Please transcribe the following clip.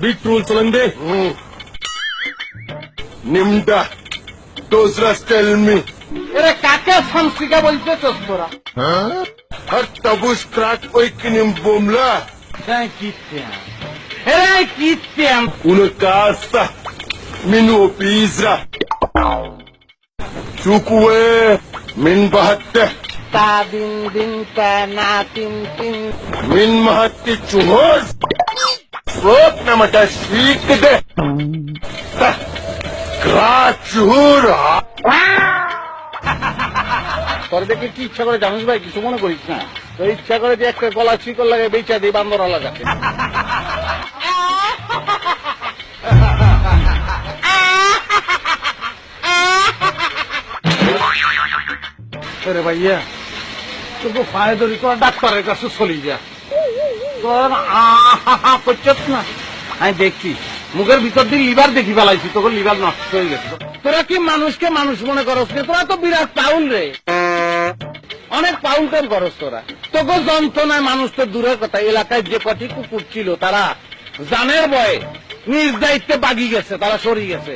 Big rule চলেন দে নিমটা Dozras tell me. এরে কাকে সংস্কৃতা বলতে চোস তোরা? Har tabus crack oikinim bomla. কিত্তেন এরে কিত্তেন Una casa. Minu pizza. Chukwe. Min bahatte. তা দিন দিন তা না তিন তিন Min mahatti chuhos. Rot namata shikde. Crack chuhura. তোর দেখে কি ইচ্ছা করে জানিস ভাই? কিছু মনে করিস না। তো ইচ্ছা করে যে একটা গলা শিকল লাগে বেচা দিই বান্দর লাগাতে। আরে ভাইয়া তোকে ফায়দরি তোর ডাক্তারের কাছে চলি যা। তোর করছিস না আমি দেখছি মুখের ভিতর দিয়ে লিভার দেখি ফেলাইছি, তোকে লিভার নষ্ট হয়ে গেছে। তোরা কি মানুষকে মানুষ মনে করস? তোরা তো বিরাট পাউল রে, অনেক পাউল টাইম করস তোরা। তোকে যন্ত্রণায় মানুষ তো দূরের কথা, এলাকায় যে কটি কুকুর ছিল তারা জানের ভয়ে নিজ দায়িত্বে বাগি গেছে, তারা সরি গেছে।